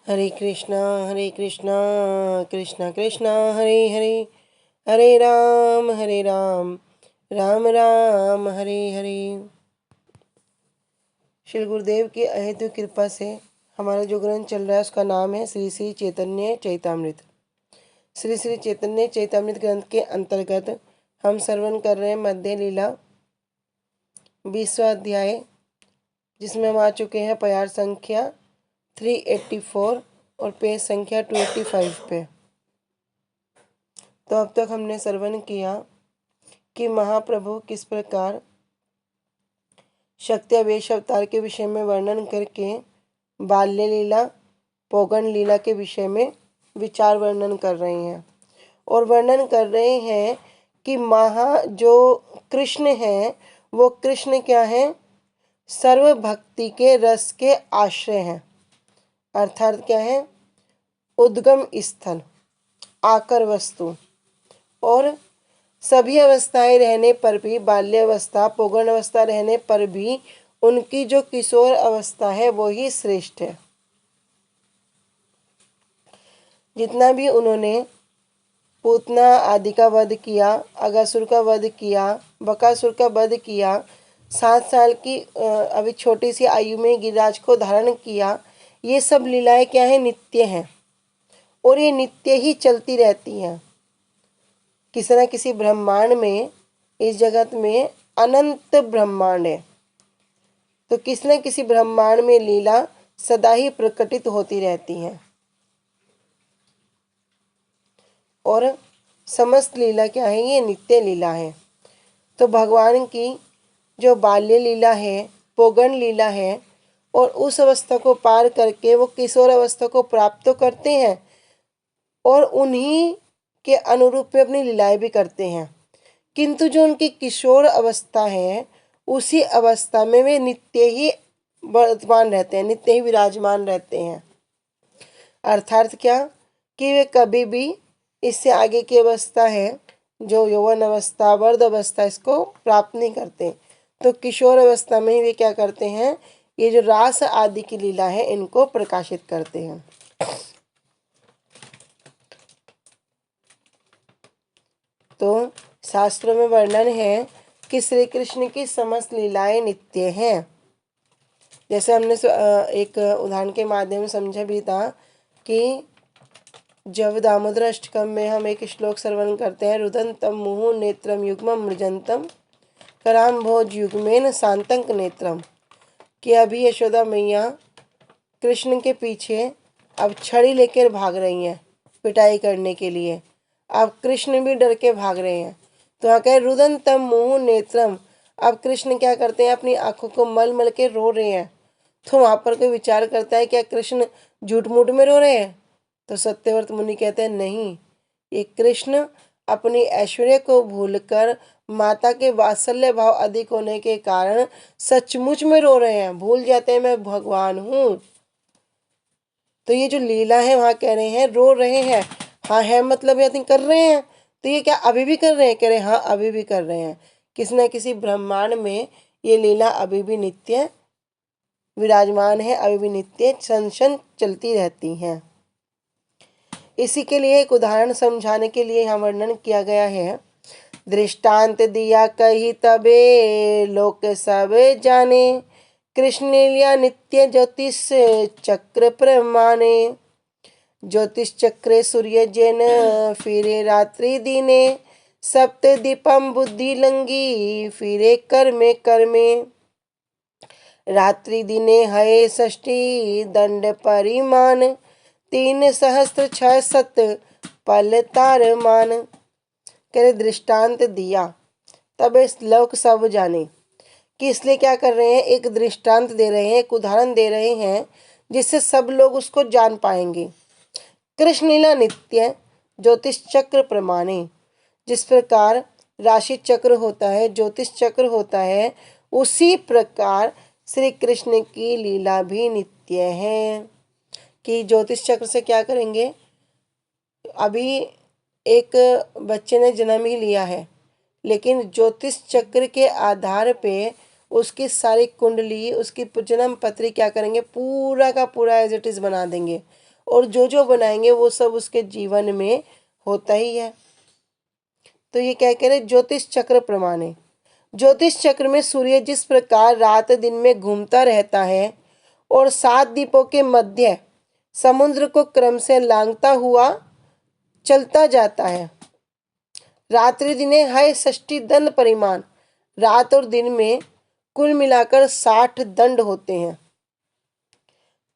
हरे कृष्णा कृष्णा कृष्णा हरे हरे, हरे राम राम राम हरे हरे। श्री गुरुदेव की अहेतु कृपा से हमारा जो ग्रंथ चल रहा है उसका नाम है श्री श्री चैतन्य चैतामृत। श्री श्री चैतन्य चैतामृत ग्रंथ के अंतर्गत हम श्रवण कर रहे हैं मध्य लीला 20वां अध्याय, जिसमें हम आ चुके हैं प्यार संख्या 384 और पेज संख्या 285 पे। तो अब तक हमने श्रवण किया कि महाप्रभु किस प्रकार शक्त्यावेश अवतार के विषय में वर्णन करके बाल्य लीला पोगन लीला के विषय में विचार वर्णन कर रहे हैं और वर्णन कर रहे हैं कि जो कृष्ण है वो कृष्ण क्या है, सर्व भक्ति के रस के आश्रय हैं। अर्थात क्या है, उद्गम स्थल, आकर वस्तु। और सभी अवस्थाएं रहने पर भी, बाल्यावस्था पोगण अवस्था रहने पर भी उनकी जो किशोर अवस्था है वो ही श्रेष्ठ है। जितना भी उन्होंने पूतना आदि का वध किया, अगासुर का वध किया, बकासुर का वध किया, 7 साल की अभी छोटी सी आयु में गिरिराज को धारण किया, ये सब लीलाएं क्या है, नित्य हैं और ये नित्य ही चलती रहती हैं। किसी न किसी ब्रह्मांड में, इस जगत में अनंत ब्रह्मांड है, तो किसी न किसी ब्रह्मांड में लीला सदा ही प्रकटित होती रहती हैं। और समस्त लीला क्या है, ये नित्य लीला है। तो भगवान की जो बाल्य लीला है, पोगण लीला है, और उस अवस्था को पार करके वो किशोर अवस्था को प्राप्त तो करते हैं और उन्हीं के अनुरूप में अपनी लीलाएं भी करते हैं, किंतु जो उनकी किशोर अवस्था है उसी अवस्था में वे नित्य ही वर्तमान रहते हैं, नित्य ही विराजमान रहते हैं। अर्थात क्या कि वे कभी भी इससे आगे की अवस्था है, जो यौवन अवस्था वर्ध अवस्था, इसको प्राप्त नहीं करते। तो किशोर अवस्था में ही वे क्या करते हैं, ये जो रास आदि की लीला है इनको प्रकाशित करते हैं। तो शास्त्रों में वर्णन है कि श्री कृष्ण की समस्त लीलाएं नित्य हैं। जैसे हमने एक उदाहरण के माध्यम से समझा भी था कि जब दामोदर अष्टकम में हम एक श्लोक श्रवण करते हैं, रुदंतम मुहुः नेत्रम युग्मम मृजंतम कराम्भोज युग्मेन शांतंक नेत्रम, कि अभी यशोदा मैया कृष्ण के पीछे अब छड़ी लेकर भाग रही हैं पिटाई करने के लिए। अब कृष्ण भी डर के भाग रहे हैं। तो वहाँ कहे रुदंतम मुहुः नेत्रम, अब कृष्ण क्या करते हैं, अपनी आंखों को मल मल के रो रहे हैं। तो वहाँ पर कोई विचार करता है क्या कृष्ण झूठ मूठ में रो रहे हैं? तो सत्यव्रत मुनि कहते हैं नहीं, ये कृष्ण अपनी ऐश्वर्य को भूलकर माता के वात्सल्य भाव अधिक होने के कारण सचमुच में रो रहे हैं, भूल जाते हैं मैं भगवान हूँ। तो ये जो लीला है वहाँ कह रहे हैं रो रहे हैं। हाँ है मतलब यदि कर रहे हैं, तो ये क्या अभी भी कर रहे हैं? कह रहे हैं हाँ अभी भी कर रहे हैं। किसी न किसी ब्रह्मांड में ये लीला अभी भी नित्य विराजमान है, अभी भी नित्य संशन चलती रहती हैं। इसी के लिए एक उदाहरण समझाने के लिए यहाँ वर्णन किया गया है। दृष्टांत दिया कही तबे लोक सब जाने, कृष्ण लीला नित्य ज्योतिष चक्र प्रमाणे। ज्योतिष चक्रे सूर्य जैन फिरे रात्रि दिने, सप्त दीपम बुद्धि लंगी फिरे कर्मे कर्मे। रात्रि दिने हये षष्ठी दंड परिमाण, 3 सहस्त्र 6 सत पल तार मान। करे दृष्टांत दिया तब इस लोक सब जाने, कि इसलिए क्या कर रहे हैं, एक दृष्टांत दे रहे हैं, एक उदाहरण दे रहे हैं जिससे सब लोग उसको जान पाएंगे। कृष्ण लीला नित्य ज्योतिष चक्र प्रमाणे, जिस प्रकार राशि चक्र होता है, ज्योतिष चक्र होता है, उसी प्रकार श्री कृष्ण की लीला भी नित्य है। कि ज्योतिष चक्र से क्या करेंगे, अभी एक बच्चे ने जन्म ही लिया है, लेकिन ज्योतिष चक्र के आधार पे उसकी सारी कुंडली, उसकी जन्म पत्री क्या करेंगे, पूरा का पूरा एज इट इज बना देंगे और जो जो बनाएंगे वो सब उसके जीवन में होता ही है। तो ये क्या कह रहे, ज्योतिष चक्र प्रमाण है। ज्योतिष चक्र में सूर्य जिस प्रकार रात दिन में घूमता रहता है और 7 द्वीपों के मध्य समुद्र को क्रम से लांघता हुआ चलता जाता है। रात्रि दिने है षष्ठी दंड परिमाण, रात और दिन में कुल मिलाकर 60 दंड होते हैं।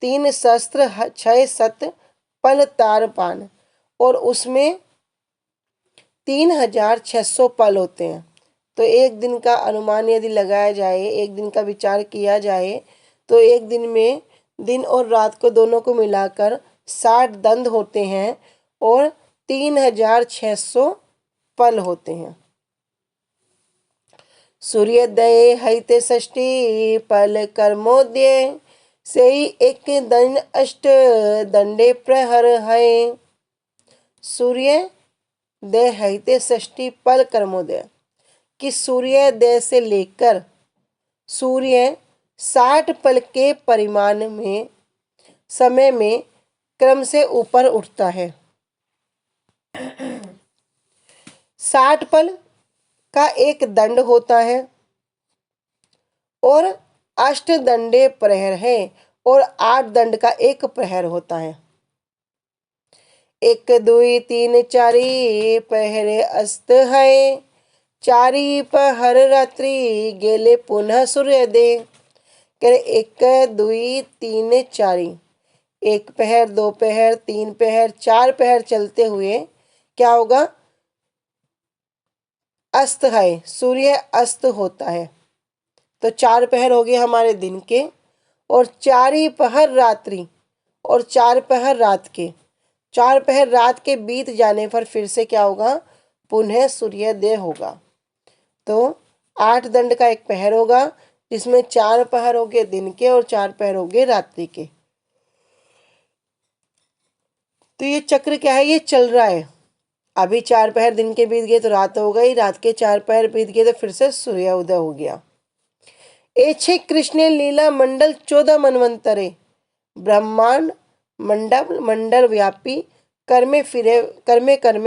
3 शस्त्र 6 सत पल तार पान, और उसमें 3600 पल होते हैं। तो एक दिन का अनुमान यदि लगाया जाए, एक दिन का विचार किया जाए, तो एक दिन में दिन और रात को दोनों को मिलाकर 60 दंड होते हैं और 3600 पल होते हैं। सूर्योदय हैते षष्ठी पल कर्मोदय, से ही एक दंड अष्ट दंडे प्रहर है। सूर्योदय हैते षष्ठी पल कर्मोदय, कि सूर्योदय से लेकर सूर्य 60 पल के परिमाण में समय में क्रम से ऊपर उठता है। 60 पल का एक दंड होता है और अष्ट दंडे प्रहर है, और 8 दंड का एक प्रहर होता है। 1 2 3 चारी पहरे अस्त है, चारी पहर रात्रि गेले पुनः सूर्योदय। कह 1 2 3 चारी, 1 पहर 2 पहर 3 पहर 4 पहर चलते हुए क्या होगा, अस्त है, सूर्य अस्त होता है। तो 4 पहर हो गए हमारे दिन के, और 4 पहर रात्रि, और 4 पहर रात के। 4 पहर रात के बीत जाने पर फिर से क्या होगा, पुनः सूर्योदय होगा। तो 8 दंड का एक पहर होगा, जिसमें 4 पहर हो गए दिन के और 4 पहर हो गए रात्रि के। तो ये चक्र क्या है, ये चल रहा है। अभी 4 पहर दिन के बीत गए तो रात हो गई, रात के 4 पहर बीत गए तो फिर से सूर्योदय हो गया। एछे कृष्ण लीला मंडल 14 मनवंतरे, ब्रह्मांड मंडल व्यापी कर्मे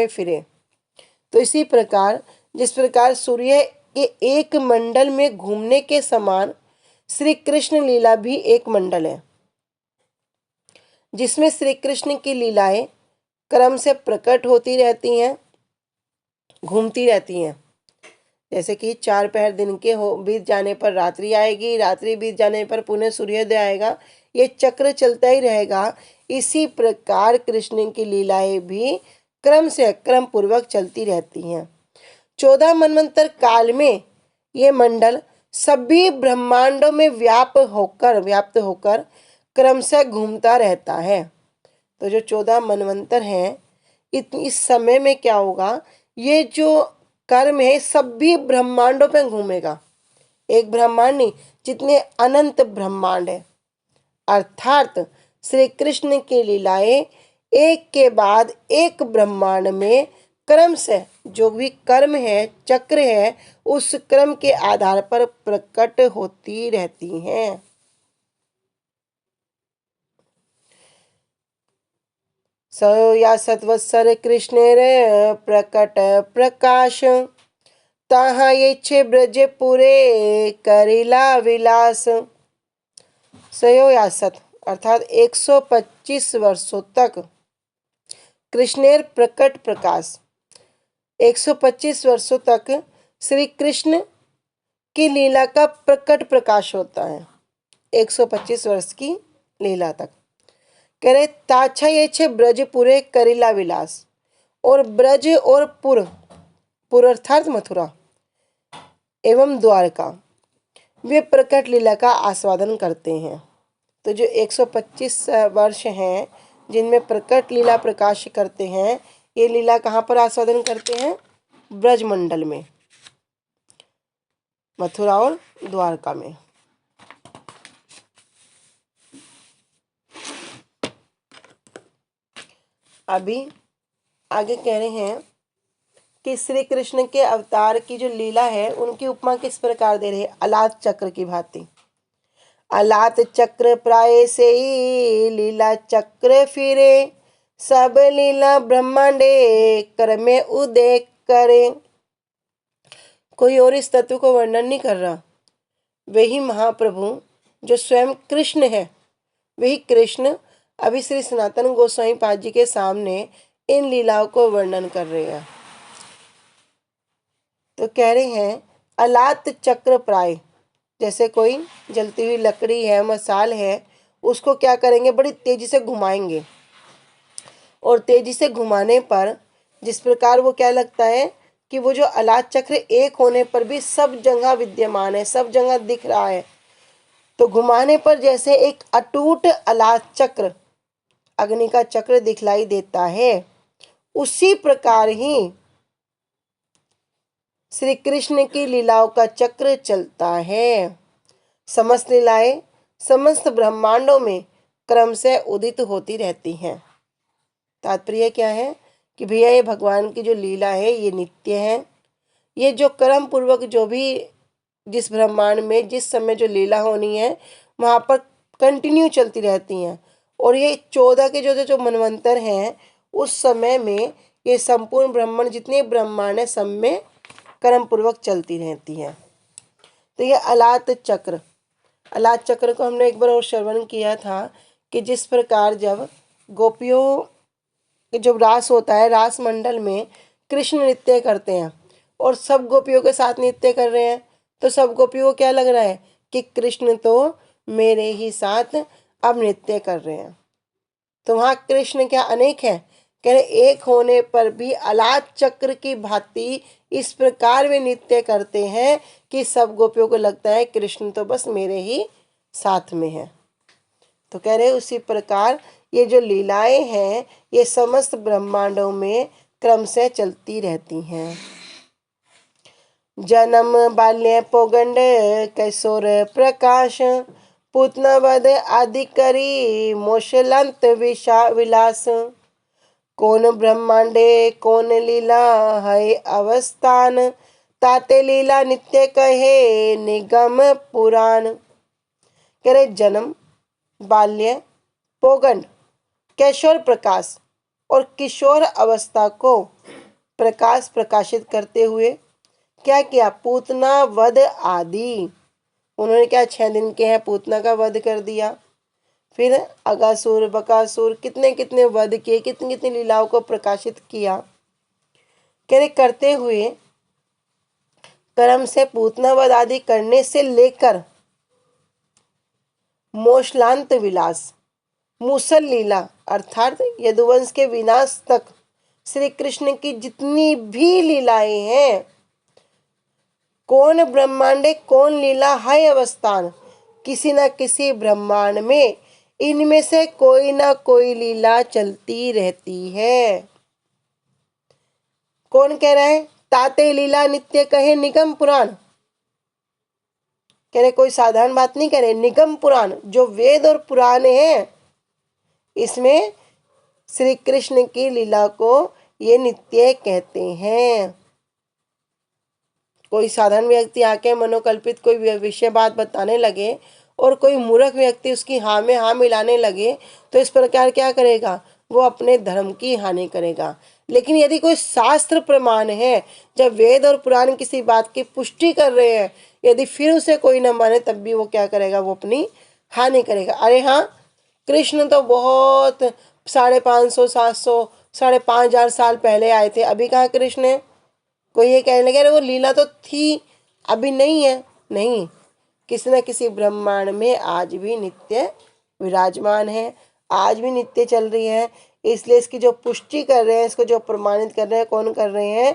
फिरे। तो इसी प्रकार जिस प्रकार सूर्य के एक मंडल में घूमने के समान श्री कृष्ण लीला भी एक मंडल है, जिसमें श्री कृष्ण की लीलाएं क्रम से प्रकट होती रहती हैं, घूमती रहती हैं। जैसे कि 4 पहर दिन के बीत जाने पर रात्रि आएगी, रात्रि बीत जाने पर पुनः सूर्योदय आएगा। ये चक्र चलता ही रहेगा। इसी प्रकार कृष्ण की लीलाएं भी क्रम पूर्वक चलती रहती हैं। 14 मनवंतर काल में ये मंडल सभी ब्रह्मांडों में व्याप्त होकर क्रम से घूमता रहता है। तो जो 14 मनवंतर हैं, इस समय में क्या होगा, ये जो कर्म है सभी ब्रह्मांडों पे घूमेगा। एक ब्रह्मांड नहीं, जितने अनंत ब्रह्मांड है। अर्थात श्री कृष्ण की लीलाएं एक के बाद एक ब्रह्मांड में क्रम से जो भी कर्म है, चक्र है, उस क्रम के आधार पर प्रकट होती रहती हैं। या सत्वत्सर कृष्णेर प्रकट प्रकाश, ताहा ये ब्रज पूरे करिला विलास। सयोयासत अर्थात 125 वर्षों तक कृष्णेर प्रकट प्रकाश, 125 वर्षों तक श्री कृष्ण की लीला का प्रकट प्रकाश होता है। 125 वर्ष की लीला तक। कह रहे ताछा ये छे ब्रज पूरे करिला विलास, और ब्रज और पुर अर्थात मथुरा एवं द्वारका, वे प्रकट लीला का आस्वादन करते हैं। तो जो 125 वर्ष हैं जिनमें प्रकट लीला प्रकाश करते हैं, ये लीला कहाँ पर आस्वादन करते हैं, ब्रज मंडल में, मथुरा और द्वारका में। अभी आगे कह रहे हैं कि श्री कृष्ण के अवतार की जो लीला है उनकी उपमा किस प्रकार दे रहे हैं, अलाद चक्र की भांति। अलात चक्र प्राय से ही लीला चक्र फिरे, सब लीला ब्रह्मांडे कर में उदय करे। कोई और इस तत्व को वर्णन नहीं कर रहा। वही महाप्रभु जो स्वयं कृष्ण है, वही कृष्ण अभी श्री सनातन गोस्वामी पाद जी के सामने इन लीलाओं को वर्णन कर रहे हैं। तो कह रहे हैं अलात चक्र प्राय, जैसे कोई जलती हुई लकड़ी है, मसाल है, उसको क्या करेंगे, बड़ी तेजी से घुमाएंगे, और तेजी से घुमाने पर जिस प्रकार वो क्या लगता है कि वो जो अलात चक्र एक होने पर भी सब जगह विद्यमान है, सब जगह दिख रहा है। तो घुमाने पर जैसे एक अटूट अलात चक्र, अग्नि का चक्र दिखलाई देता है, उसी प्रकार ही श्री कृष्ण की लीलाओं का चक्र चलता है। समस्त लीलाएं समस्त ब्रह्मांडों में क्रम से उदित होती रहती हैं। तात्पर्य क्या है कि भैया ये भगवान की जो लीला है ये नित्य है। ये जो कर्म पूर्वक जो भी जिस ब्रह्मांड में जिस समय जो लीला होनी है वहाँ पर कंटिन्यू चलती रहती हैं। और ये 14 के जो मनवंतर हैं उस समय में ये संपूर्ण ब्रह्मांड जितने ब्रह्मांड है सब में कर्म पूर्वक चलती रहती हैं। तो ये अलात चक्र को हमने एक बार और श्रवण किया था कि जिस प्रकार जब गोपियों जब रास होता है, रास मंडल में कृष्ण नृत्य करते हैं और सब गोपियों के साथ नृत्य कर रहे हैं, तो सब गोपियों को क्या लग रहा है कि कृष्ण तो मेरे ही साथ अब नृत्य कर रहे हैं। तो वहाँ कृष्ण क्या अनेक है, कह रहे एक होने पर भी अलात चक्र की भांति इस प्रकार वे नृत्य करते हैं कि सब गोपियों को लगता है कृष्ण तो बस मेरे ही साथ में है। तो कह रहे उसी प्रकार ये जो लीलाएं हैं ये समस्त ब्रह्मांडों में क्रम से चलती रहती हैं। जन्म बाल्य पौगंड कैशोर प्रकाश, पूतना वध आदि करी मोशलंत विलास, कौन ब्रह्मांडे कौन लीला है अवस्थान, ताते लीला नित्य कहे निगम पुराण। कह रहे जन्म बाल्य पौगंड कैशोर प्रकाश और किशोर अवस्था को प्रकाशित करते हुए क्या किया, पूतना वध आदि, उन्होंने क्या 6 दिन के हैं पूतना का वध कर दिया। फिर अगासुर बकासुर कितने कितने वध किए, कितनी कितनी लीलाओं को प्रकाशित किया। कह रहे करते हुए कर्म से पूतना वध आदि करने से लेकर मोशलांत विलास मूसल लीला अर्थात यदुवंश के विनाश तक श्री कृष्ण की जितनी भी लीलाएं हैं, कौन ब्रह्मांडे कौन लीला है अवस्थान, किसी न किसी ब्रह्मांड में इनमें से कोई ना कोई लीला चलती रहती है। कौन कह रहा है, ताते लीला नित्य कहे निगम पुराण। कह रहे कोई साधारण बात नहीं कह रहे, निगम पुराण जो वेद और पुराण है इसमें श्री कृष्ण की लीला को ये नित्य कहते हैं। कोई साधारण व्यक्ति आके मनोकल्पित कोई विषय बात बताने लगे और कोई मूर्ख व्यक्ति उसकी हाँ में हाँ मिलाने लगे तो इस प्रकार क्या करेगा, वो अपने धर्म की हानि करेगा। लेकिन यदि कोई शास्त्र प्रमाण है, जब वेद और पुराण किसी बात की पुष्टि कर रहे हैं, यदि फिर उसे कोई न माने तब भी वो क्या करेगा, वो अपनी हानि करेगा। अरे हाँ, कृष्ण तो बहुत 550 700 5,500 साल पहले आए थे, अभी कहाँ कृष्ण है। कोई ये कहने लगे वो लीला तो थी अभी नहीं है, नहीं, किसी न किसी ब्रह्मांड में आज भी नित्य विराजमान है, आज भी नित्य चल रही है। इसलिए इसकी जो पुष्टि कर रहे हैं, इसको जो प्रमाणित कर रहे हैं, कौन कर रहे हैं,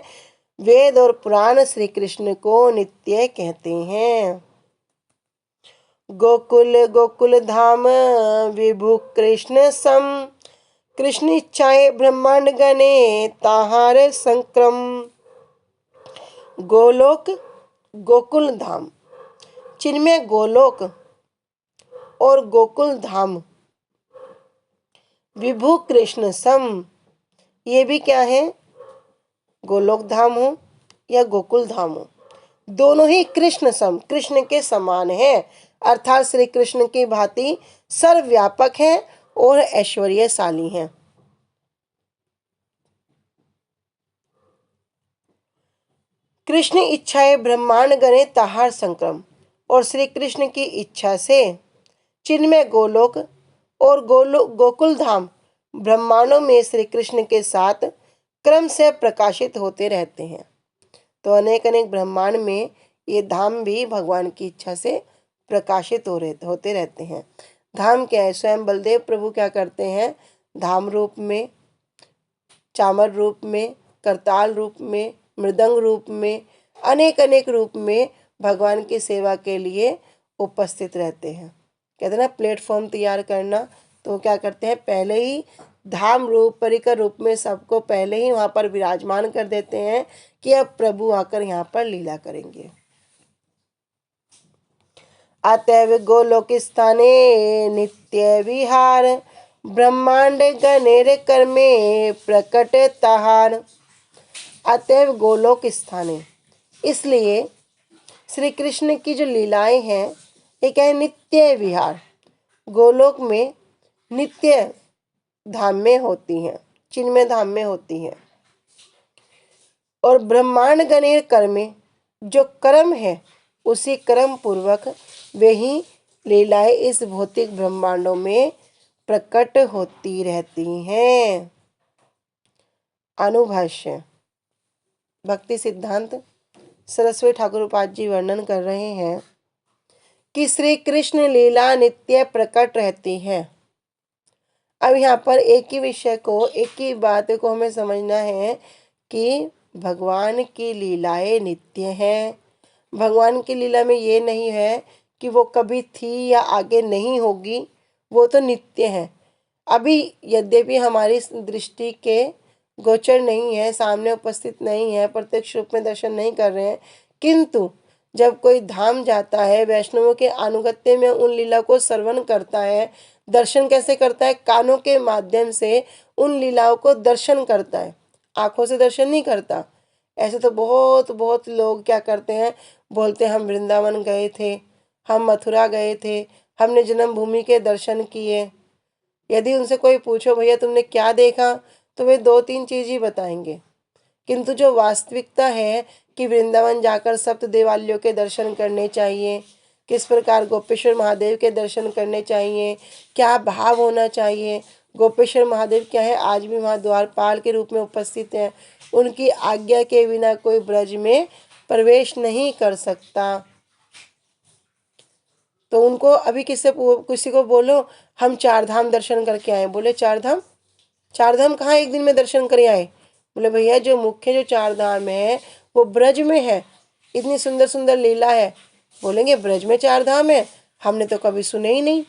वेद और पुराण श्री कृष्ण को नित्य कहते हैं। गोकुल गोकुल धाम विभु कृष्ण सम, कृष्ण इच्छाए ब्रह्मांड गणे ताहार संक्रम। गोलोक गोकुल धाम, जिनमें गोलोक और गोकुल धाम विभु कृष्ण सम, ये भी क्या है, गोलोक धाम हो या गोकुल धाम हो, दोनों ही कृष्ण सम कृष्ण के समान है। अर्थात श्री कृष्ण की भांति सर्वव्यापक हैं और ऐश्वर्यशाली हैं। कृष्ण इच्छाए ब्रह्मांड गणे ताहार संक्रम, और श्री कृष्ण की इच्छा से चिन्मय गोलोक और गोकुल धाम ब्रह्मांडों में श्री कृष्ण के साथ क्रम से प्रकाशित होते रहते हैं। तो अनेक अनेक ब्रह्मांड में ये धाम भी भगवान की इच्छा से प्रकाशित होते रहते हैं। धाम क्या है? स्वयं बलदेव प्रभु क्या करते हैं? धाम रूप में, चामर रूप में, करताल रूप में, मृदंग रूप में, अनेक अनेक रूप में भगवान की सेवा के लिए उपस्थित रहते हैं। कहते हैं ना प्लेटफॉर्म तैयार करना, तो क्या करते हैं? पहले ही धाम रूप परिकर रूप में सबको पहले ही वहाँ पर विराजमान कर देते हैं कि अब प्रभु आकर यहाँ पर लीला करेंगे। अतएव गोलोक स्थाने नित्य विहार, ब्रह्मांड गणेर कर्मे प्रकट तहार। अतएव गोलोक स्थाने, इसलिए श्री कृष्ण की जो लीलाएं हैं ये क्या है? नित्य विहार, गोलोक में नित्य धाम में होती हैं, चिन्मय धाम में होती हैं। और ब्रह्मांड गणेर कर्मे, जो कर्म है उसी कर्म पूर्वक वे ही लीलाएं इस भौतिक ब्रह्मांडों में प्रकट होती रहती हैं। अनुभाष्य। भक्ति सिद्धांत सरस्वती ठाकुर उपाध्याय जी वर्णन कर रहे हैं कि श्री कृष्ण लीला नित्य प्रकट रहती है। अब यहाँ पर एक ही विषय को, एक ही बात को हमें समझना है कि भगवान की लीलाएं नित्य हैं। भगवान की लीला में ये नहीं है कि वो कभी थी या आगे नहीं होगी, वो तो नित्य है। अभी यद्यपि हमारी दृष्टि के गोचर नहीं है, सामने उपस्थित नहीं है, प्रत्यक्ष रूप में दर्शन नहीं कर रहे हैं, किंतु जब कोई धाम जाता है, वैष्णवों के अनुगत्य में उन लीला को श्रवण करता है, दर्शन कैसे करता है? कानों के माध्यम से उन लीलाओं को दर्शन करता है, आंखों से दर्शन नहीं करता। ऐसे तो बहुत बहुत लोग क्या करते हैं? बोलते हैं हम वृंदावन गए थे, हम मथुरा गए थे, हमने जन्मभूमि के दर्शन किए। यदि उनसे कोई पूछो भैया तुमने क्या देखा, तो वे 2-3 चीज ही बताएंगे। किंतु जो वास्तविकता है कि वृंदावन जाकर सप्त देवालयों के दर्शन करने चाहिए, किस प्रकार गोपेश्वर महादेव के दर्शन करने चाहिए, क्या भाव होना चाहिए। गोपेश्वर महादेव क्या है? आज भी वहाँ द्वारपाल के रूप में उपस्थित हैं। उनकी आज्ञा के बिना कोई ब्रज में प्रवेश नहीं कर सकता। तो उनको अभी किसी को बोलो हम 4 धाम दर्शन करके आए, बोले 4 धाम? 4 धाम कहाँ एक दिन में दर्शन कर आए? बोले भैया जो मुख्य जो 4 धाम है वो ब्रज में है, इतनी सुंदर सुंदर लीला है। बोलेंगे ब्रज में 4 धाम है, हमने तो कभी सुने ही नहीं।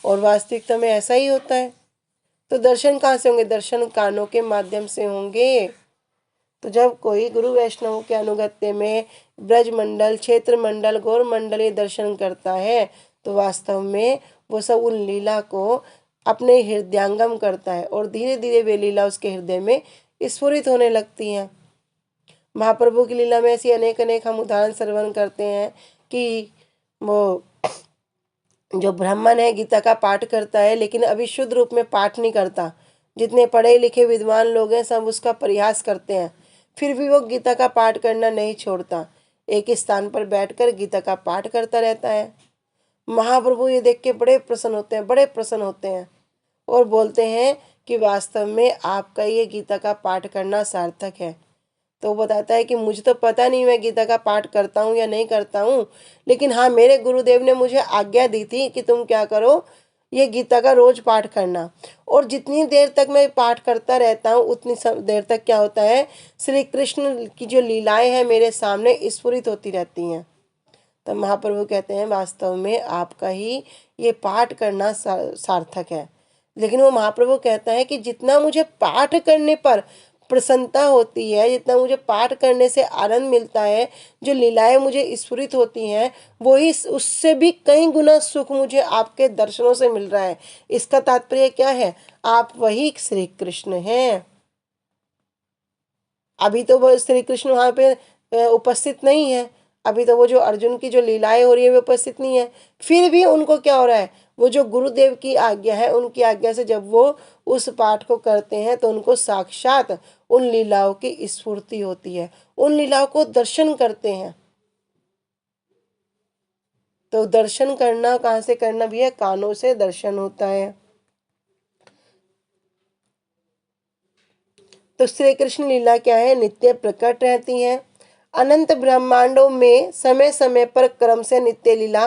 और वास्तविकता में ऐसा ही होता है। तो दर्शन कहाँ से होंगे? दर्शन कानों के माध्यम से होंगे। तो जब कोई गुरु वैष्णव के अनुगत्य में ब्रज मंडल, क्षेत्र मंडल, गौर मंडल ये दर्शन करता है, तो वास्तव में वो सब उन लीला को अपने हृदयांगम करता है और धीरे धीरे वे लीला उसके हृदय में स्फुरित होने लगती हैं। महाप्रभु की लीला में ऐसी अनेक अनेक हम उदाहरण श्रवण करते हैं कि वो जो ब्राह्मण है गीता का पाठ करता है, लेकिन अभी शुद्ध रूप में पाठ नहीं करता। जितने पढ़े लिखे विद्वान लोग हैं सब उसका प्रयास करते हैं, फिर भी वो गीता का पाठ करना नहीं छोड़ता, एक स्थान पर बैठकर गीता का पाठ करता रहता है। महाप्रभु ये देख के बड़े प्रसन्न होते हैं, बड़े प्रसन्न होते हैं और बोलते हैं कि वास्तव में आपका ये गीता का पाठ करना सार्थक है। तो वो बताता है कि मुझे तो पता नहीं मैं गीता का पाठ करता हूँ या नहीं करता हूँ, लेकिन हाँ मेरे गुरुदेव ने मुझे आज्ञा दी थी कि तुम क्या करो, ये गीता का रोज पाठ करना। और जितनी देर तक मैं पाठ करता रहता हूँ उतनी देर तक क्या होता है, श्री कृष्ण की जो लीलाएं हैं मेरे सामने स्फुरित होती रहती हैं। तो महाप्रभु कहते हैं वास्तव में आपका ही ये पाठ करना सार्थक है। लेकिन वो महाप्रभु कहता है कि जितना मुझे पाठ करने पर प्रसन्नता होती है, जितना मुझे पाठ करने से आनंद मिलता है, जो लीलाएं मुझे स्फुरित होती हैं, वही उससे भी कई गुना सुख मुझे आपके दर्शनों से मिल रहा है। इसका तात्पर्य क्या है? आप वही श्री कृष्ण हैं। अभी तो वो श्री कृष्ण वहाँ पे उपस्थित नहीं है, अभी तो वो जो अर्जुन की जो लीलाएं हो रही है वे उपस्थित नहीं है, फिर भी उनको क्या हो रहा है, वो जो गुरुदेव की आज्ञा है उनकी आज्ञा से जब वो उस पाठ को करते हैं तो उनको साक्षात उन लीलाओं की स्फूर्ति होती है, उन लीलाओं को दर्शन करते हैं। तो दर्शन करना कहाँ से करना भी है, कानों से दर्शन होता है। तो श्री कृष्ण लीला क्या है, नित्य प्रकट रहती है। अनंत ब्रह्मांडों में समय समय पर क्रम से नित्य लीला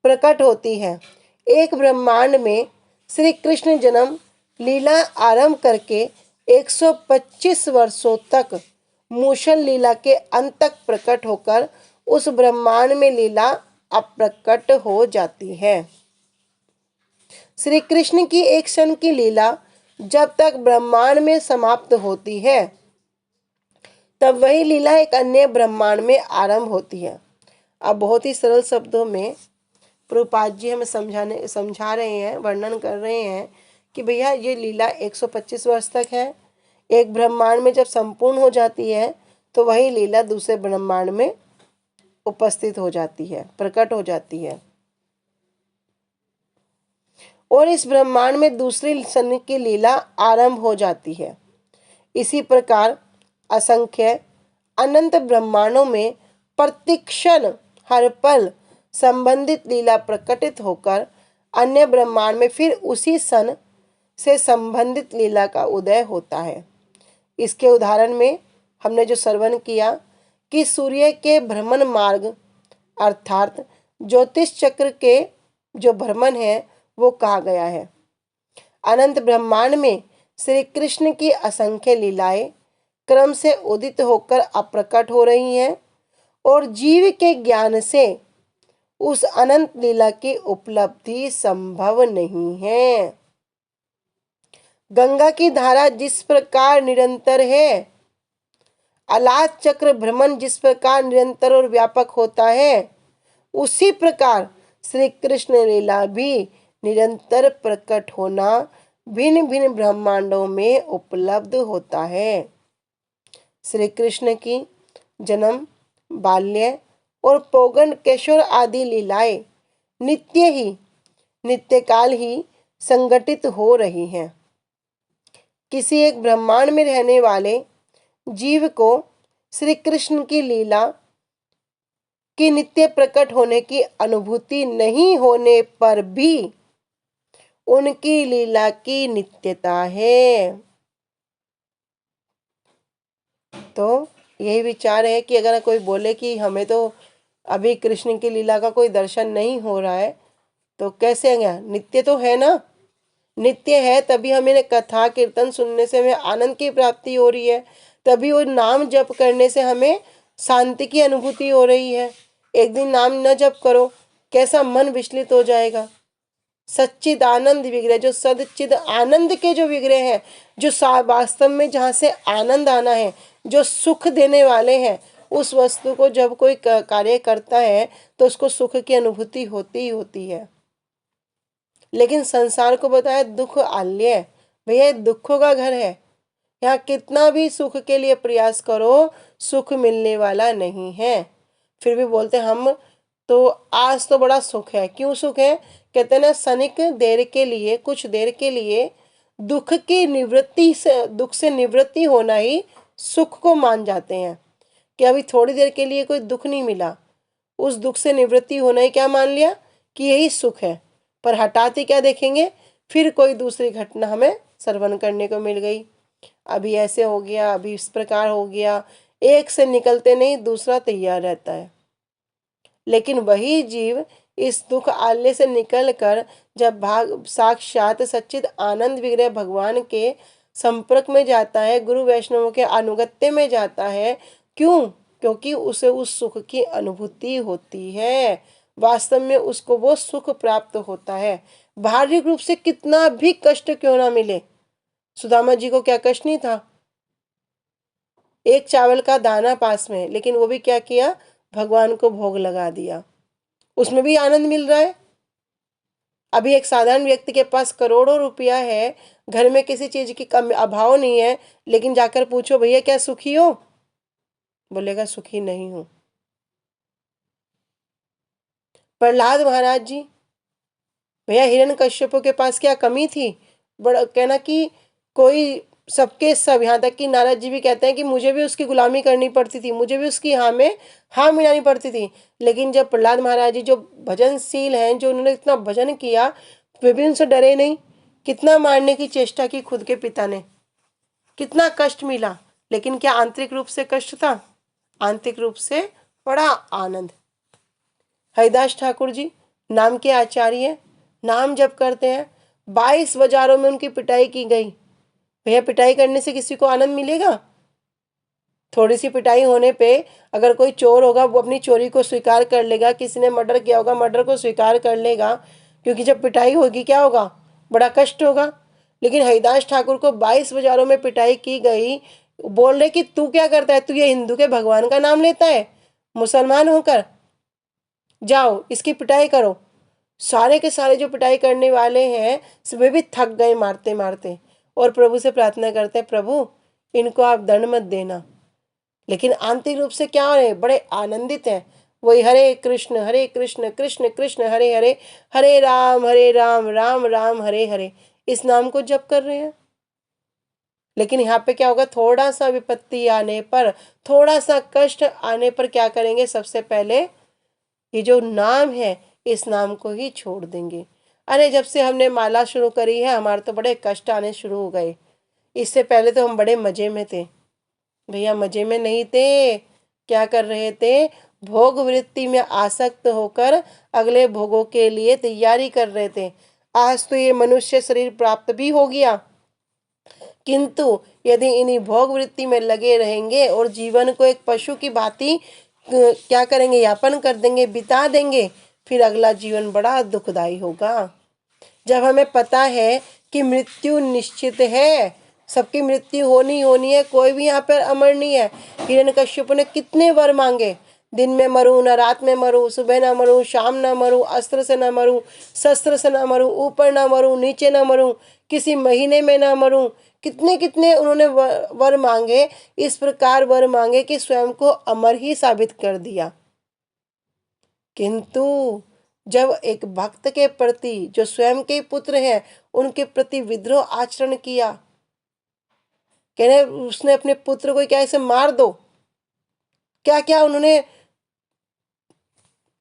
प्रकट होती है। एक ब्रह्मांड में श्री कृष्ण जन्म लीला आरंभ करके 125 वर्षों तक मूषण लीला के अंत तक प्रकट होकर उस ब्रह्मांड में लीला अप्रकट हो जाती है। श्री कृष्ण की एक क्षण की लीला जब तक ब्रह्मांड में समाप्त होती है तब वही लीला एक अन्य ब्रह्मांड में आरंभ होती है। अब बहुत ही सरल शब्दों में प्रभुपाद जी हमें समझा रहे हैं, वर्णन कर रहे हैं कि भैया ये लीला 125 वर्ष तक है। एक ब्रह्मांड में जब संपूर्ण हो जाती है तो वही लीला दूसरे ब्रह्मांड में उपस्थित हो जाती है, प्रकट हो जाती है, और इस ब्रह्मांड में दूसरी क्षण की लीला आरंभ हो जाती है। इसी प्रकार असंख्य अनंत ब्रह्मांडों में प्रतिक्षण हर पल संबंधित लीला प्रकटित होकर अन्य ब्रह्मांड में फिर उसी क्षण से संबंधित लीला का उदय होता है। इसके उदाहरण में हमने जो श्रवण किया कि सूर्य के भ्रमण मार्ग अर्थात ज्योतिष चक्र के जो भ्रमण है वो कहा गया है। अनंत ब्रह्मांड में श्री कृष्ण की असंख्य लीलाएं क्रम से उदित होकर अप्रकट हो रही हैं और जीव के ज्ञान से उस अनंत लीला की उपलब्धि संभव नहीं है। गंगा की धारा जिस प्रकार निरंतर है, अलाद चक्र भ्रमण जिस प्रकार निरंतर और व्यापक होता है, उसी प्रकार श्री कृष्ण लीला भी निरंतर प्रकट होना भिन्न भिन्न ब्रह्मांडों में उपलब्ध होता है। श्री कृष्ण की जन्म, बाल्य और पौगंड किशोर आदि लीलाएं नित्यकाल ही संगठित हो रही हैं। किसी एक ब्रह्मांड में रहने वाले जीव को श्री कृष्ण की लीला की नित्य प्रकट होने की अनुभूति नहीं होने पर भी उनकी लीला की नित्यता है। तो यही विचार है कि अगर कोई बोले कि हमें तो अभी कृष्ण की लीला का कोई दर्शन नहीं हो रहा है, तो कैसे गया, नित्य तो है ना, नित्य है तभी हमें कथा कीर्तन सुनने से हमें आनंद की प्राप्ति हो रही है, तभी वो नाम जप करने से हमें शांति की अनुभूति हो रही है। एक दिन नाम न जप करो, कैसा मन विचलित हो जाएगा। सच्चिद आनंद विग्रह, जो सदचिद आनंद के जो विग्रह हैं, जो वास्तव में जहाँ से आनंद आना है, जो सुख देने वाले हैं, उस वस्तु को जब कोई कार्य करता है तो उसको सुख की अनुभूति होती ही होती है। लेकिन संसार को बताया दुख आल्य, भैया दुखों का घर है, यहाँ कितना भी सुख के लिए प्रयास करो सुख मिलने वाला नहीं है। फिर भी बोलते हम तो आज तो बड़ा सुख है। क्यों सुख है, कहते हैं ना, क्षणिक देर के लिए, कुछ देर के लिए दुख की निवृत्ति से, दुख से निवृत्ति होना ही सुख को मान जाते हैं कि अभी थोड़ी देर के लिए कोई दुख नहीं मिला, उस दुख से निवृत्ति होना ही क्या मान लिया कि यही सुख है। पर हटाते क्या देखेंगे, फिर कोई दूसरी घटना हमें श्रवण करने को मिल गई, अभी ऐसे हो गया, अभी इस प्रकार हो गया, एक से निकलते नहीं दूसरा तैयार रहता है। लेकिन वही जीव इस दुख आल्य से निकलकर जब साक्षात सच्चिद आनंद विग्रह भगवान के संपर्क में जाता है, गुरु वैष्णवों के अनुगत्य में जाता है, क्यों, क्योंकि उसे उस सुख की अनुभूति होती है, वास्तव में उसको वो सुख प्राप्त होता है। बाहरी रूप से कितना भी कष्ट क्यों ना मिले, सुदामा जी को क्या कष्ट नहीं था, एक चावल का दाना पास में, लेकिन वो भी क्या किया, भगवान को भोग लगा दिया, उसमें भी आनंद मिल रहा है। अभी एक साधारण व्यक्ति के पास करोड़ों रुपया है, घर में किसी चीज की कमी अभाव नहीं है, लेकिन जाकर पूछो भैया क्या सुखी हो, बोलेगा सुखी नहीं हूं। प्रहलाद महाराज जी, भैया हिरण्यकश्यप के पास क्या कमी थी? बड़ा कहना कि कोई सबके सब, यहाँ तक कि नारद जी भी कहते हैं कि मुझे भी उसकी गुलामी करनी पड़ती थी, मुझे भी उसकी हाँ में हाँ मिलानी पड़ती थी। लेकिन जब प्रहलाद महाराज जी जो भजनशील हैं, जो उन्होंने इतना भजन किया, वे भी उनसे डरे नहीं। कितना मारने की चेष्टा की खुद के पिता ने, कितना कष्ट मिला, लेकिन क्या आंतरिक रूप से कष्ट था? आंतरिक रूप से बड़ा आनंद। हरिदास ठाकुर जी नाम के आचार्य, नाम जप करते हैं, 22 बाजारों में उनकी पिटाई की गई। भैया पिटाई करने से किसी को आनंद मिलेगा? थोड़ी सी पिटाई होने पे अगर कोई चोर होगा वो अपनी चोरी को स्वीकार कर लेगा, किसी ने मर्डर किया होगा मर्डर को स्वीकार कर लेगा, क्योंकि जब पिटाई होगी क्या होगा? बड़ा कष्ट होगा। लेकिन हरिदास ठाकुर को 22 बाजारों में पिटाई की गई। बोल रहे कि तू क्या करता है, तू ये हिंदू के भगवान का नाम लेता है मुसलमान होकर, जाओ इसकी पिटाई करो। सारे के सारे जो पिटाई करने वाले हैं वे भी थक गए मारते मारते, और प्रभु से प्रार्थना करते हैं, प्रभु इनको आप दंड मत देना। लेकिन आंतरिक रूप से क्या हो रहे? बड़े आनंदित हैं। वही हरे कृष्ण कृष्ण कृष्ण हरे हरे, हरे राम राम राम हरे हरे, इस नाम को जप कर रहे हैं। लेकिन यहाँ पे क्या होगा? थोड़ा सा विपत्ति आने पर, थोड़ा सा कष्ट आने पर क्या करेंगे? सबसे पहले ये जो नाम है इस नाम को ही छोड़ देंगे। अरे जब से हमने माला शुरू करी है हमारे तो बड़े कष्ट आने शुरू हो गए। इससे पहले तो हम बड़े मजे में थे। भैया मजे में नहीं थे, क्या कर रहे थे? भोग वृत्ति में आसक्त होकर अगले भोगों के लिए तैयारी कर रहे थे। आज तो ये मनुष्य शरीर प्राप्त भी हो गया, किंतु यदि इन्हीं भोग वृत्ति में लगे रहेंगे और जीवन को एक पशु की भांति क्या करेंगे? यापन कर देंगे, बिता देंगे, फिर अगला जीवन बड़ा दुखदाई होगा। जब हमें पता है कि मृत्यु निश्चित है, सबकी मृत्यु होनी होनी है, कोई भी यहाँ पर अमर नहीं है। हिरण्यकश्यप ने कितने वर मांगे, दिन में मरूं न रात में मरूं, सुबह न मरूं शाम न मरूं, अस्त्र से न मरूं शस्त्र से न मरूं, ऊपर न मरूं नीचे न मरूं, किसी महीने में न मरूं। कितने कितने उन्होंने वर मांगे, इस प्रकार वर मांगे कि स्वयं को अमर ही साबित कर दिया। किंतु जब एक भक्त के प्रति, जो स्वयं के पुत्र हैं, उनके प्रति विद्रोह आचरण किया, कहने उसने अपने पुत्र को क्या ऐसे मार दो, क्या क्या उन्होंने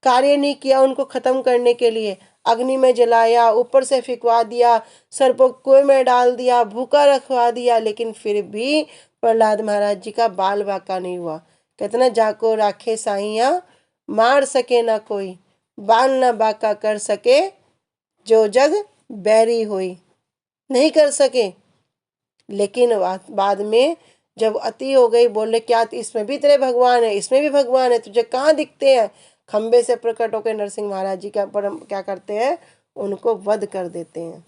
कार्य नहीं किया उनको खत्म करने के लिए। अग्नि में जलाया, ऊपर से फिकवा दिया, सर को कुएं में डाल दिया, भूखा रखवा दिया, लेकिन फिर भी प्रहलाद महाराज जी का बाल बाका नहीं हुआ। कहते ना, जाको राखे साइया मार सके ना कोई, बाल ना बाका कर सके जो जग बैरी हुई। नहीं कर सके। लेकिन बाद में जब अति हो गई, बोले क्या इसमें भी तेरे भगवान है, इसमें भी भगवान है, तुझे कहाँ दिखते हैं? खंबे से प्रकट होकर नरसिंह महाराज जी क्या करते हैं? उनको वध कर देते हैं।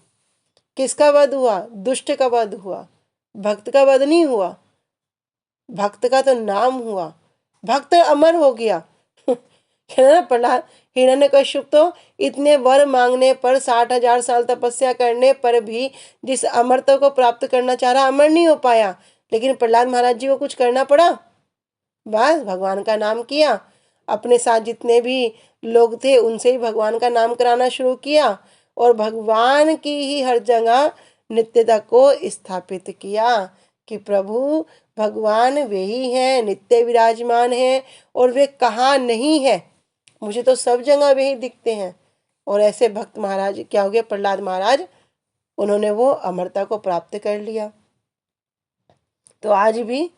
किसका वध हुआ? दुष्ट का वध हुआ, भक्त का वध नहीं हुआ। भक्त का तो नाम हुआ, भक्त अमर हो गया। प्रहलाद हिरण्यकश्यप तो इतने वर मांगने पर, 60,000 साल तपस्या करने पर भी जिस अमरता को प्राप्त करना चाह रहा, अमर नहीं हो पाया। लेकिन प्रहलाद महाराज जी को कुछ करना पड़ा, बस भगवान का नाम किया, अपने साथ जितने भी लोग थे उनसे ही भगवान का नाम कराना शुरू किया, और भगवान की ही हर जगह नित्यता को स्थापित किया कि प्रभु भगवान वे ही हैं, नित्य विराजमान हैं, और वे कहाँ नहीं है, मुझे तो सब जगह वे ही दिखते हैं। और ऐसे भक्त महाराज क्या हो गया? प्रहलाद महाराज, उन्होंने वो अमरता को प्राप्त कर लिया। तो आज भी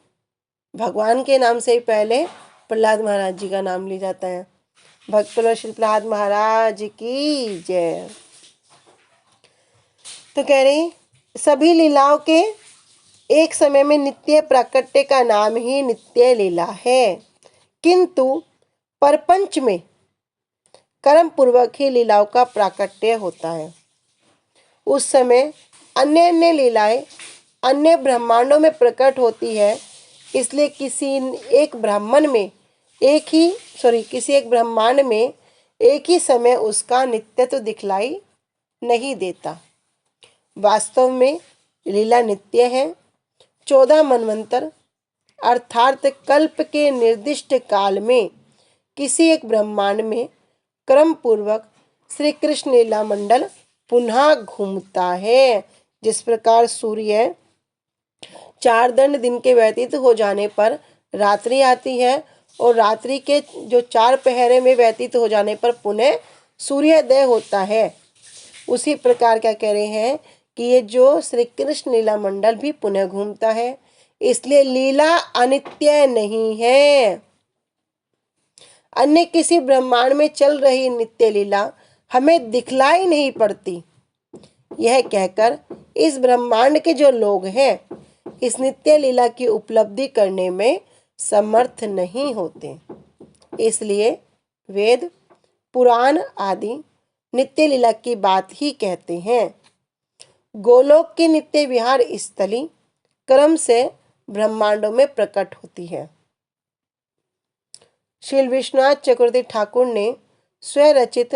भगवान के नाम से ही पहले प्रहलाद महाराज जी का नाम लिया जाता है। भक्त श्री प्रहलाद महाराज की जय। तो कह रही, सभी लीलाओं के एक समय में नित्य प्राकट्य का नाम ही नित्य लीला है, किंतु परपंच में कर्म पूर्वक ही लीलाओं का प्राकट्य होता है। उस समय अन्य अन्य लीलाएं अन्य ब्रह्मांडों में प्रकट होती है, इसलिए किसी एक ब्राह्मण में किसी एक ब्रह्मांड में एक ही समय उसका नित्यत्व दिखलाई नहीं देता। वास्तव में लीला नित्य है। 14 मनवंतर अर्थात कल्प के निर्दिष्ट काल में किसी एक ब्रह्मांड में क्रम पूर्वक श्री कृष्ण लीला मंडल पुनः घूमता है। जिस प्रकार सूर्य 4 दंड दिन के व्यतीत हो जाने पर रात्रि आती है और रात्रि के जो 4 पहरे में व्यतीत हो जाने पर पुनः सूर्योदय होता है, उसी प्रकार क्या कह रहे हैं कि ये जो श्री कृष्ण लीला मंडल भी पुनः घूमता है, इसलिए लीला अनित्य नहीं है। अन्य किसी ब्रह्मांड में चल रही नित्य लीला हमें दिखलाई नहीं पड़ती। यह कहकर इस ब्रह्मांड के जो लोग हैं इस नित्य लीला की उपलब्धि करने में समर्थ नहीं होते। इसलिए वेद, पुराण आदि नित्य लीला की बात ही कहते हैं। गोलोक की नित्य विहार स्थली क्रम से ब्रह्मांडों में प्रकट होती है। श्री विश्वनाथ चक्रवर्ती ठाकुर ने स्वरचित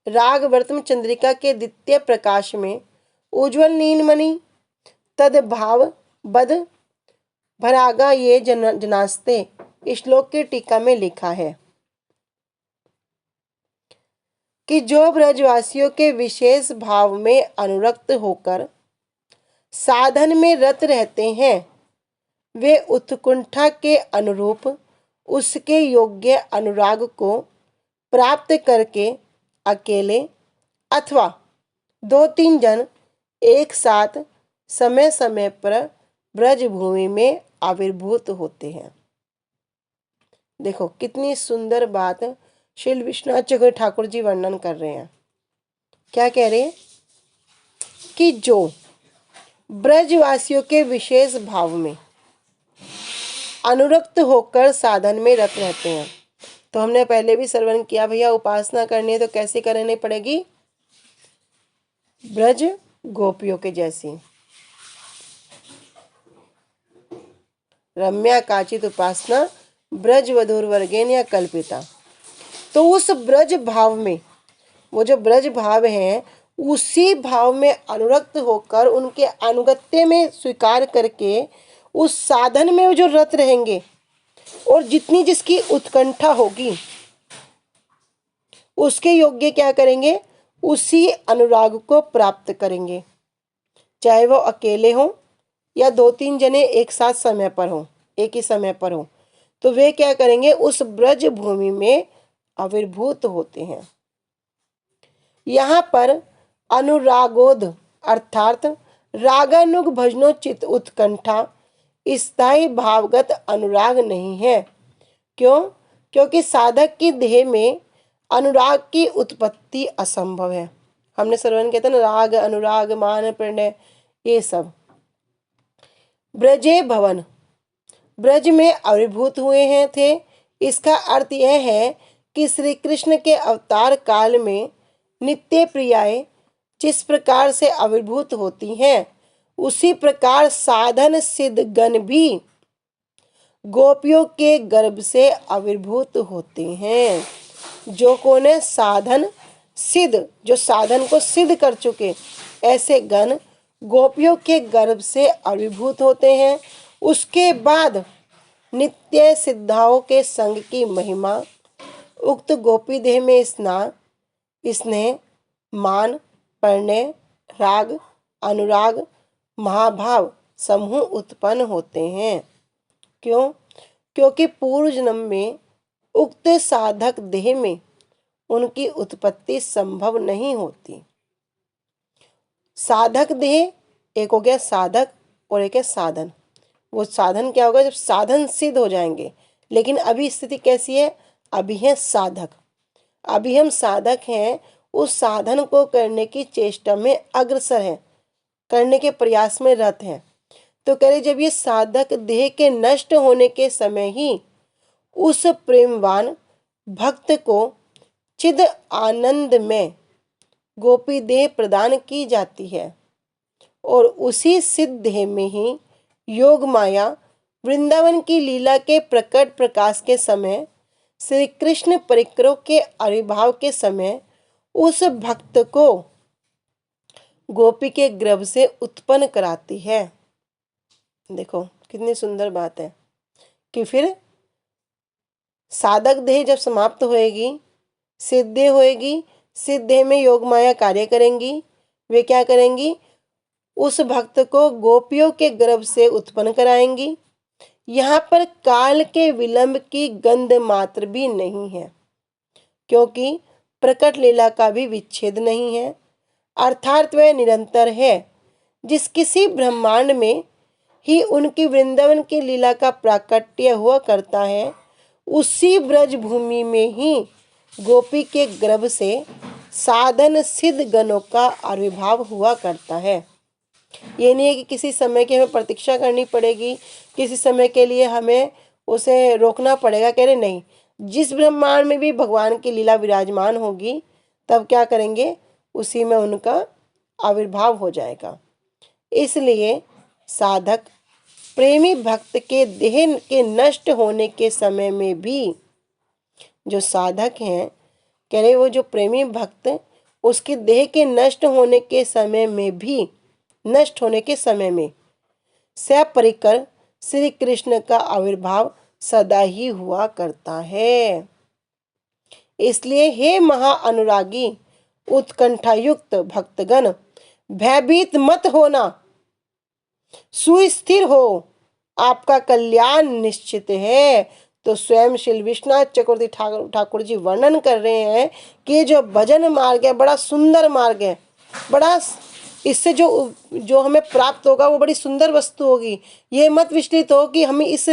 राग वर्तम चंद्रिका के द्वितीय प्रकाश में उज्ज्वल नीलमणि तद भाव बद भरागा ये जनास्ते श्लोक की टीका में लिखा है कि जो ब्रजवासियों के विशेष भाव में अनुरक्त होकर साधन में रत रहते हैं वे उत्कुंठा के अनुरूप उसके योग्य अनुराग को प्राप्त करके अकेले अथवा 2-3 जन एक साथ समय समय पर ब्रज भूमि में आविर्भूत होते हैं। देखो कितनी सुंदर बात श्री विश्वनाथ चक्रवर्ती ठाकुर जी वर्णन कर रहे हैं। क्या कह रहे हैं कि जो ब्रजवासियों के विशेष भाव में अनुरक्त होकर साधन में रत रहते हैं। तो हमने पहले भी श्रवण किया, भैया उपासना करनी है तो कैसे करनी पड़ेगी? ब्रज गोपियों के जैसी। रम्या काचित उपासना ब्रज वधूर वर्गेन या कल्पिता। तो उस ब्रज भाव में, वो जो ब्रज भाव है उसी भाव में अनुरक्त होकर उनके अनुगत्य में स्वीकार करके उस साधन में जो रत रहेंगे और जितनी जिसकी उत्कंठा होगी उसके योग्य क्या करेंगे? उसी अनुराग को प्राप्त करेंगे, चाहे वो अकेले हों या 2-3 जने एक साथ समय पर हों, एक ही समय पर हों। तो वे क्या करेंगे? उस ब्रज भूमि में आविर्भूत होते हैं। यहाँ पर अनुरागोद अर्थात रागानुग भजनोचित उत्कंठा स्थायी भावगत अनुराग नहीं है। क्यों? क्योंकि साधक की देह में अनुराग की उत्पत्ति असंभव है। हमने श्रवण किया था ना, राग अनुराग मान प्रणय ये सब। ब्रजे भवन, ब्रज में आविर्भूत हुए हैं थे। इसका अर्थ यह है कि श्री कृष्ण के अवतार काल में नित्य प्रियाएं जिस प्रकार से आविर्भूत होती हैं उसी प्रकार साधन सिद्ध गण भी गोपियों के गर्भ से आविर्भूत होते हैं। जो कौन है? साधन सिद्ध, जो साधन को सिद्ध कर चुके ऐसे गण गोपियों के गर्भ से आविर्भूत होते हैं। उसके बाद नित्य सिद्धाओं के संग की महिमा उक्त गोपी देह में स्नेह मान प्रणय राग अनुराग महाभाव समूह उत्पन्न होते हैं। क्यों? क्योंकि पूर्व जन्म में उक्त साधक देह में उनकी उत्पत्ति संभव नहीं होती। साधक देह एक हो गया साधक और एक है साधन। वो साधन क्या होगा? जब साधन सिद्ध हो जाएंगे। लेकिन अभी स्थिति कैसी है? अभी है साधक। अभी हम साधक हैं, उस साधन को करने की चेष्टा में अग्रसर हैं, करने के प्रयास में रत हैं। तो कह रहे जब ये साधक देह के नष्ट होने के समय ही उस प्रेमवान भक्त को चिद आनंद में गोपी देह प्रदान की जाती है और उसी सिद्ध देह में ही योग माया वृंदावन की लीला के प्रकट प्रकाश के समय श्री कृष्ण परिकरों के आविर्भाव के समय उस भक्त को गोपी के गर्भ से उत्पन्न कराती है। देखो कितनी सुंदर बात है कि फिर साधक देह जब समाप्त होएगी, सिद्धि होएगी, सिद्धि में योग माया कार्य करेंगी। वे क्या करेंगी? उस भक्त को गोपियों के गर्भ से उत्पन्न कराएंगी। यहाँ पर काल के विलंब की गंध मात्र भी नहीं है, क्योंकि प्रकट लीला का भी विच्छेद नहीं है, अर्थात वह निरंतर है। जिस किसी ब्रह्मांड में ही उनकी वृंदावन की लीला का प्राकट्य हुआ करता है, उसी ब्रज भूमि में ही गोपी के गर्भ से साधन सिद्ध गणों का आविर्भाव हुआ करता है। ये नहीं है कि किसी समय की हमें प्रतीक्षा करनी पड़ेगी, किसी समय के लिए हमें उसे रोकना पड़ेगा। कह रहे नहीं, जिस ब्रह्मांड में भी भगवान की लीला विराजमान होगी तब क्या करेंगे? उसी में उनका आविर्भाव हो जाएगा। इसलिए साधक प्रेमी भक्त के देह के नष्ट होने के समय में भी, जो साधक हैं, कह रहे वो जो प्रेमी भक्त, उसके देह के नष्ट होने के समय में भी, नष्ट होने के समय में सपरिकर श्री कृष्ण का आविर्भाव सदा ही हुआ करता है। इसलिए हे महा अनुरागी उत्कंठायुक्त भक्तगण, भयभीत मत होना, सुस्थिर हो, आपका कल्याण निश्चित है। तो स्वयं श्री विश्वनाथ चक्रवर्ती ठाकुर जी वर्णन कर रहे हैं कि जो भजन मार्ग है बड़ा सुंदर मार्ग है, बड़ा इससे जो हमें प्राप्त होगा वो बड़ी सुंदर वस्तु होगी। ये मत विचलित हो कि हमें इस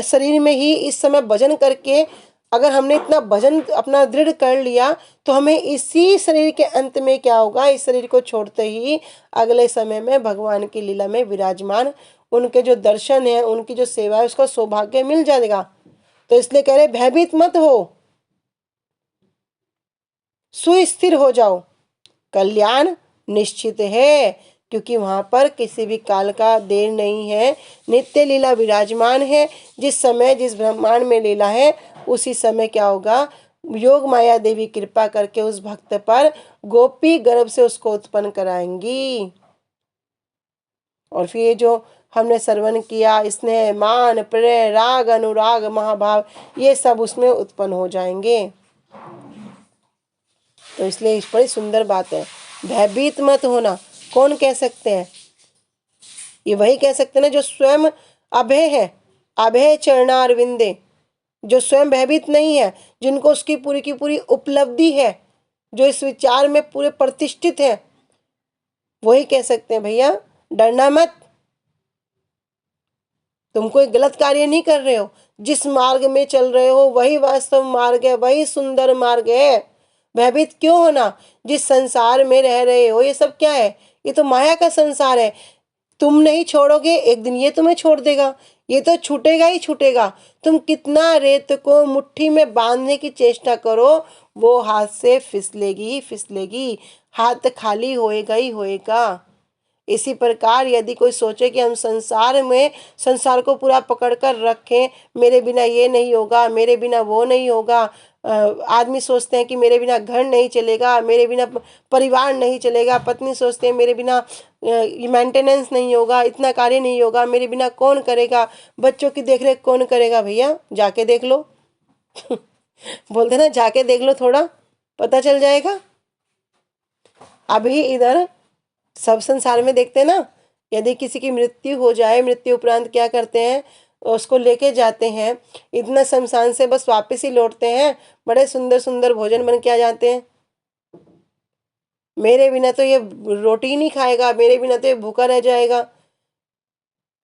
शरीर में ही इस समय भजन करके, अगर हमने इतना भजन अपना दृढ़ कर लिया तो हमें इसी शरीर के अंत में क्या होगा? इस शरीर को छोड़ते ही अगले समय में भगवान की लीला में विराजमान उनके जो दर्शन है, उनकी जो सेवा है, उसका सौभाग्य मिल जाएगा। तो इसलिए कह रहे भयभीत मत हो, सुस्थिर हो जाओ, कल्याण निश्चित है, क्योंकि वहां पर किसी भी काल का देर नहीं है। नित्य लीला विराजमान है। जिस समय जिस ब्रह्मांड में लीला है उसी समय क्या होगा? योग माया देवी कृपा करके उस भक्त पर गोपी गर्भ से उसको उत्पन्न कराएंगी। और फिर ये जो हमने श्रवण किया, स्नेह मान प्रेम राग अनुराग महाभाव, ये सब उसमें उत्पन्न हो जाएंगे। तो इसलिए इस बड़ी सुंदर बात है, भयभीत मत होना। कौन कह सकते हैं? ये वही कह सकते हैं ना जो स्वयं अभय है, अभय चरणारविंदे, जो स्वयं भयभीत नहीं है, जिनको उसकी पूरी की पूरी उपलब्धि है, जो इस विचार में पूरे प्रतिष्ठित है, वही कह सकते हैं भैया डरना मत, तुम कोई गलत कार्य नहीं कर रहे हो, जिस मार्ग में चल रहे हो वही वास्तव मार्ग है, वही सुंदर मार्ग है। भयभीत क्यों होना? जिस संसार में रह रहे हो ये सब क्या है? ये तो माया का संसार है। तुम नहीं छोड़ोगे, एक दिन ये तुम्हें छोड़ देगा, ये तो छूटेगा ही छूटेगा। तुम कितना रेत को मुट्ठी में बांधने की चेष्टा करो, वो हाथ से फिसलेगी ही फिसलेगी, हाथ खाली होएगा ही होएगा। इसी प्रकार यदि कोई सोचे कि हम संसार को पूरा पकड़कर रखें, मेरे बिना ये नहीं होगा, मेरे बिना वो नहीं होगा, आदमी सोचते हैं कि मेरे बिना घर नहीं चलेगा, मेरे बिना परिवार नहीं चलेगा, पत्नी सोचते हैं मेरे बिना मेंटेनेंस नहीं होगा, इतना कार्य नहीं होगा, मेरे बिना कौन करेगा, बच्चों की देखरेख कौन करेगा? भैया जाके देख लो बोलते ना, जाके देख लो, थोड़ा पता चल जाएगा। अभी इधर सब संसार में देखते हैं ना, यदि किसी की मृत्यु हो जाए, मृत्यु उपरांत क्या करते हैं? उसको लेके जाते हैं, इतना शमशान से बस वापस ही लौटते हैं, बड़े सुंदर सुंदर भोजन बन के आ जाते हैं। मेरे बिना तो ये रोटी नहीं खाएगा, मेरे बिना तो ये भूखा रह जाएगा।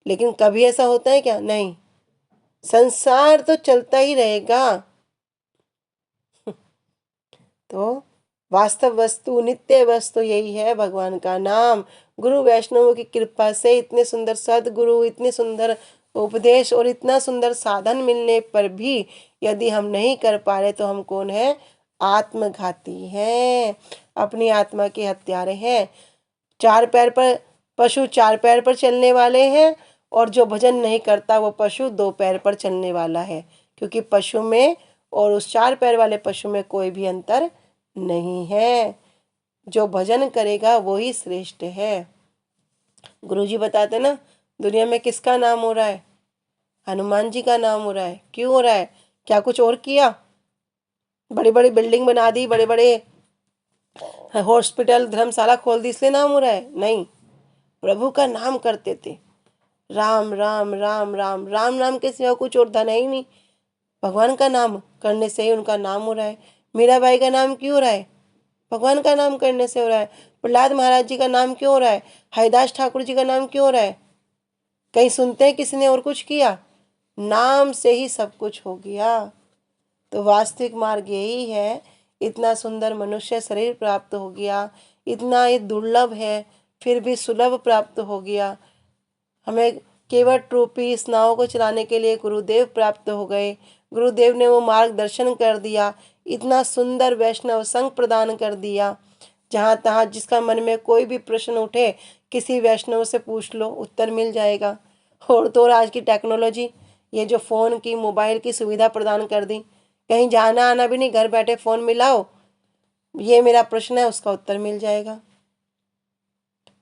लेकिन कभी ऐसा होता है क्या? नहीं, संसार तो चलता ही रहेगा। तो वास्तव वस्तु, नित्य वस्तु यही है भगवान का नाम। गुरु वैष्णवों की कृपा से इतने सुंदर सदगुरु, इतने सुंदर उपदेश और इतना सुंदर साधन मिलने पर भी यदि हम नहीं कर पा रहे तो हम कौन है? आत्मघाती हैं, अपनी आत्मा के हत्यारे हैं। चार पैर पर पशु, चार पैर पर चलने वाले हैं, और जो भजन नहीं करता वो पशु दो पैर पर चलने वाला है, क्योंकि पशु में और उस चार पैर वाले पशु में कोई भी अंतर नहीं है। जो भजन करेगा वो ही श्रेष्ठ है। गुरुजी बताते ना, दुनिया में किसका नाम हो रहा है? हनुमान जी का नाम हो रहा है। क्यों हो रहा है? क्या कुछ और किया? बड़ी बड़ी बिल्डिंग बना दी, बड़े बड़े हॉस्पिटल धर्मशाला खोल दी, इसलिए नाम हो रहा है? नहीं, प्रभु का नाम करते थे। राम राम राम राम, राम नाम के सिवा कुछ और धन है ही नहीं। भगवान का नाम करने से ही उनका नाम हो रहा है। मीराबाई का नाम क्यों हो रहा है? भगवान का नाम करने से हो रहा है। प्रहलाद महाराज जी का नाम क्यों हो रहा है? हरिदास ठाकुर जी का नाम क्यों हो रहा है? कहीं सुनते हैं किसी ने और कुछ किया? नाम से ही सब कुछ हो गया। तो वास्तविक मार्ग यही है। इतना सुंदर मनुष्य शरीर प्राप्त हो गया, इतना ये दुर्लभ है, फिर भी सुलभ प्राप्त हो गया। हमें केवल टोपी इस नाव को चलाने के लिए गुरुदेव प्राप्त हो गए। गुरुदेव ने वो मार्गदर्शन कर दिया, इतना सुंदर वैष्णव संघ प्रदान कर दिया। जहाँ तहाँ जिसका मन में कोई भी प्रश्न उठे, किसी वैष्णव से पूछ लो, उत्तर मिल जाएगा। और तो और आज की टेक्नोलॉजी, ये जो फ़ोन की मोबाइल की सुविधा प्रदान कर दी, कहीं जाना आना भी नहीं, घर बैठे फ़ोन मिलाओ, ये मेरा प्रश्न है, उसका उत्तर मिल जाएगा।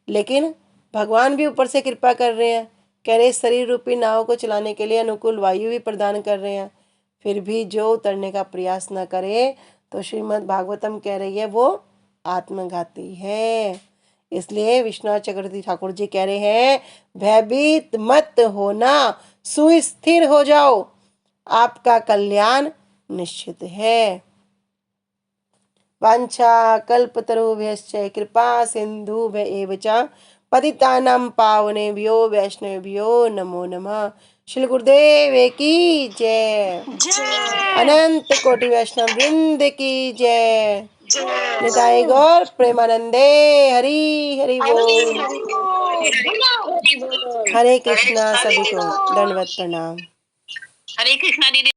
लेकिन भगवान भी ऊपर से कृपा कर रहे हैं, कह रहे शरीर रूपी नाव को चलाने के लिए अनुकूल वायु भी प्रदान कर रहे हैं। फिर भी जो उतरने का प्रयास न करे, तो श्रीमद् भागवतम कह रही है वो आत्मघाती है। इसलिए विश्वनाथ चक्रवर्ती ठाकुर जी कह रहे हैं, भयभीत मत होना, सुस्थिर हो जाओ, आपका कल्याण निश्चित है। वांछा कल्पतरुभ्यश्च कृपा सिंधुभ्य एव च पतितानां पावनेभ्यो वैष्णवेभ्यो नमो नमः। श्री गुरुदेव की जय। अनंत कोटि वैष्णव वृंद की जय। निताई गौर प्रेमानंदे। हरि हरि बोल। हरे कृष्णा। सभी को दंडवत प्रणाम। हरे कृष्णा दीदी।